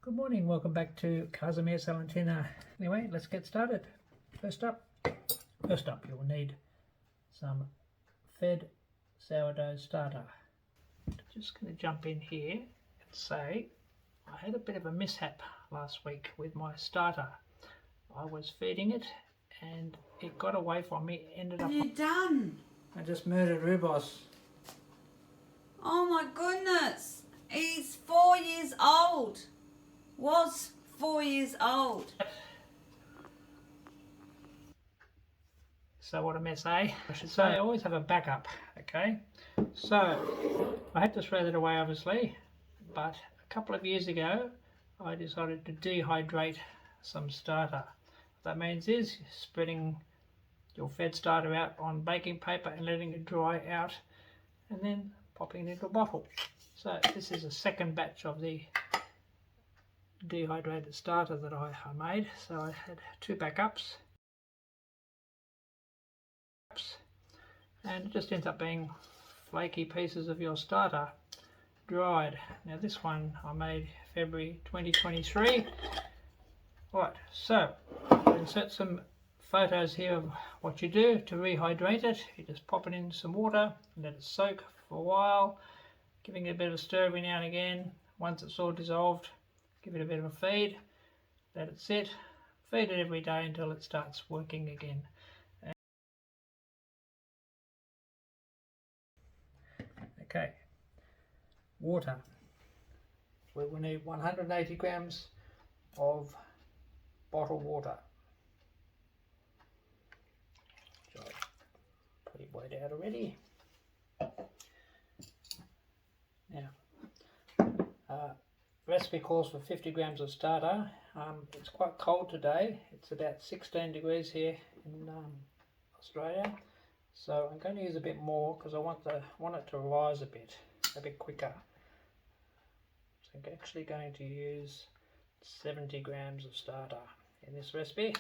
Good morning, welcome back to Casa Mia Salentina. Anyway, let's get started. First up you'll need some fed sourdough starter. Just going to jump in here and say I had a bit of a mishap last week with my starter. I was feeding it and it got away from me. What have you done? I just murdered Rubos. Oh my goodness. He's 4 years old. Was 4 years old. So what a mess, eh? I should say I always have a backup, okay? So I had to throw that away obviously, but a couple of years ago I decided to dehydrate some starter. What that means is spreading your fed starter out on baking paper and letting it dry out and then popping it into a bottle. So this is a second batch of the dehydrated starter that I made. So I had two backups and it just ends up being flaky pieces of your starter dried. Now this one I made February 2023. Right, so I'll insert some photos here of what you do to rehydrate it. You just pop it in some water and let it soak for a while, giving it a bit of a stir every now and again. Once it's all dissolved, give it a bit of a feed, let it sit, feed it every day until it starts working again. Okay, water. We will need 180 grams of bottled water. So put it weighed out already. Now, recipe calls for 50 grams of starter. It's quite cold today. It's about 16 degrees here in Australia. So I'm going to use a bit more because I want it to rise a bit quicker. So I'm actually going to use 70 grams of starter in this recipe.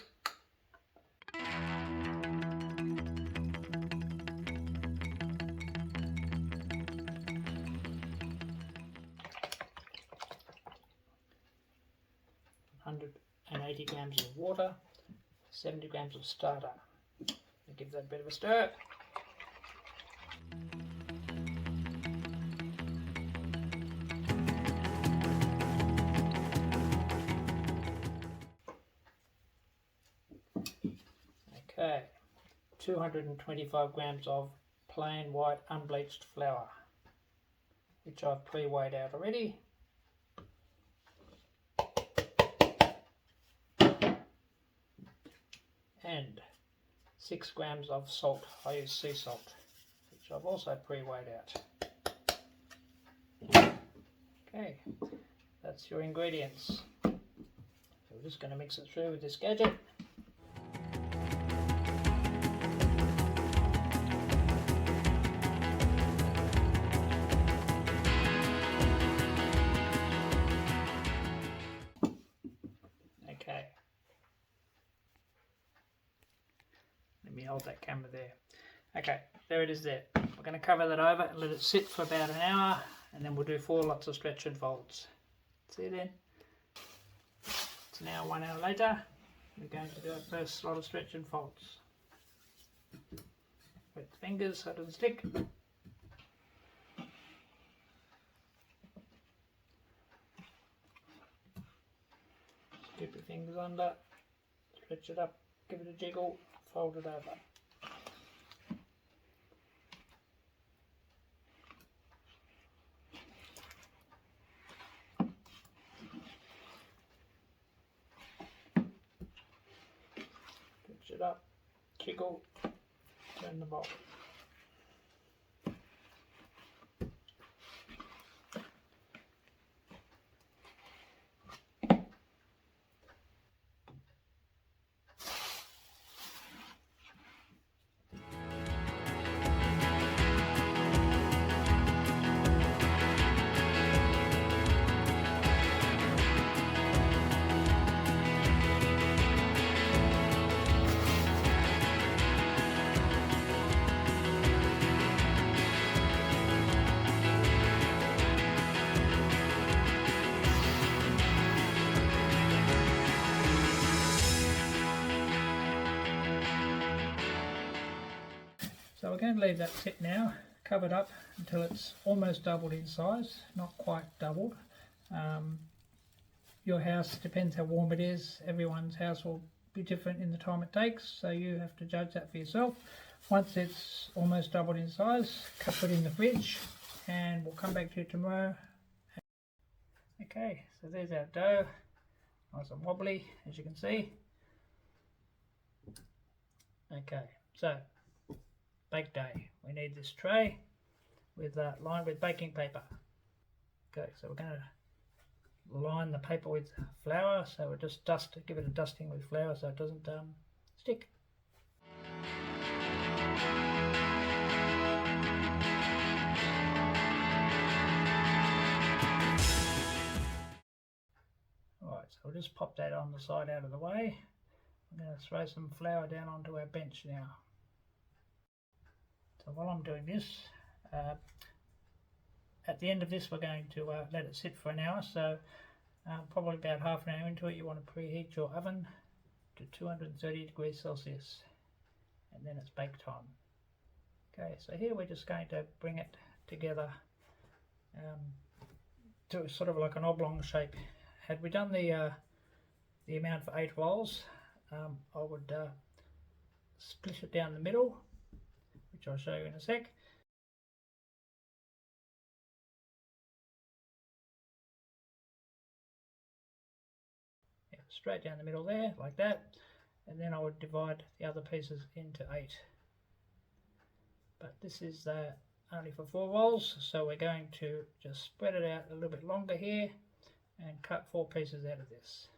And 80 grams of water, 70 grams of starter. Give that a bit of a stir. Okay, 225 grams of plain white unbleached flour, which I've pre-weighed out already. And 6 grams of salt. I use sea salt, which I've also pre-weighed out. Okay, that's your ingredients. So we're just going to mix it through with this gadget. Okay. Let me hold that camera there. Okay, there it is there. We're going to cover that over and let it sit for about an hour and then we'll do 4 lots of stretch and folds. See you then. It's now 1 hour later. We're going to do our first lot of stretch and folds. Wet the fingers so it doesn't stick. Dip your fingers under, stretch it up, give it a jiggle, fold it over. Stretch it up, jiggle, turn the bowl. going to leave that sit now, covered up until it's almost doubled in size, not quite doubled. Your house, depends how warm it is. Everyone's house will be different in the time it takes, so you have to judge that for yourself. Once it's almost doubled in size, put it in the fridge, and we'll come back to you tomorrow. Okay, so there's our dough, nice and wobbly, as you can see. Okay, so bake day. We need this tray with lined with baking paper. Okay, so we're going to line the paper with flour, so we'll just give it a dusting with flour so it doesn't stick. Alright, so we'll just pop that on the side out of the way. I'm going to throw some flour down onto our bench now. So while I'm doing this, at the end of this we're going to let it sit for an hour, so probably about half an hour into it you want to preheat your oven to 230 degrees Celsius, and then it's bake time. Okay, so here we're just going to bring it together to sort of like an oblong shape. Had we done the amount for 8 rolls, I would split it down the middle, which I'll show you in a sec. Yeah, straight down the middle there, like that, and then I would divide the other pieces into 8. But this is only for 4 rolls, so we're going to just spread it out a little bit longer here and cut 4 pieces out of this.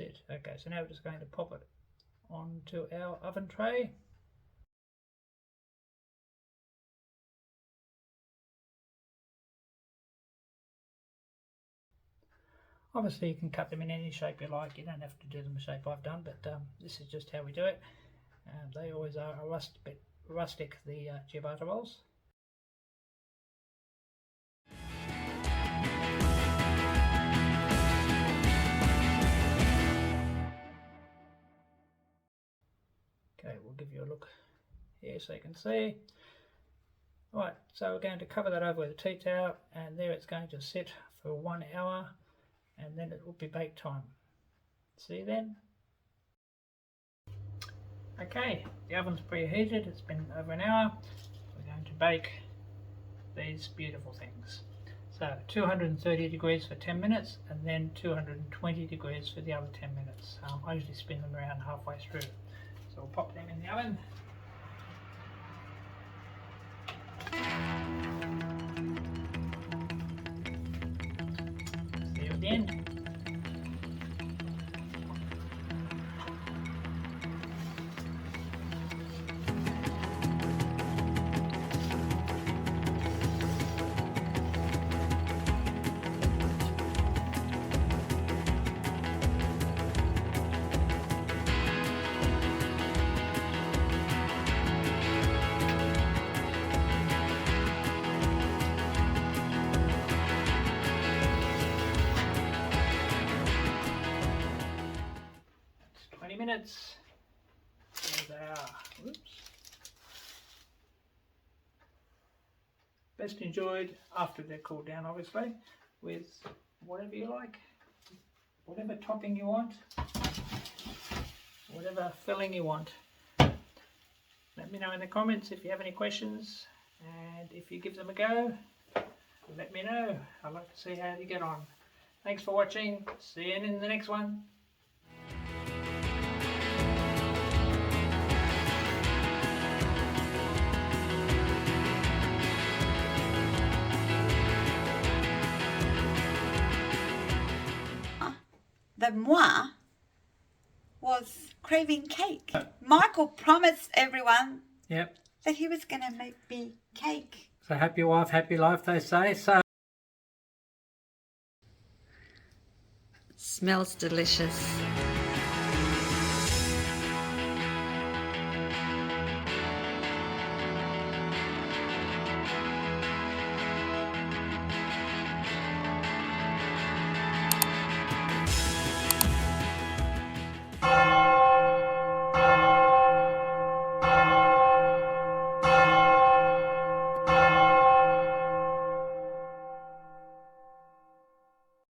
It. Okay, so now we're just going to pop it onto our oven tray. Obviously you can cut them in any shape you like, you don't have to do them the shape I've done, but this is just how we do it. They always are a bit rustic, the ciabatta rolls. Okay, we'll give you a look here so you can see. Right, so we're going to cover that over with a tea towel, and there it's going to sit for 1 hour, and then it will be bake time. See then? Okay, the oven's preheated, it's been over an hour. We're going to bake these beautiful things. So 230 degrees for 10 minutes, and then 220 degrees for the other 10 minutes. I usually spin them around halfway through. So we'll pop them in the oven. See you at the end. Minutes. There they are. Oops. Best enjoyed after they're cooled down, obviously, with whatever you like, whatever topping you want, whatever filling you want. Let me know in the comments if you have any questions, and if you give them a go, let me know. I'd like to see how you get on. Thanks for watching. See you in the next one. The moi was craving cake. Michael promised everyone Yep. that he was going to make me cake. So happy wife, happy life, they say. So Smells delicious.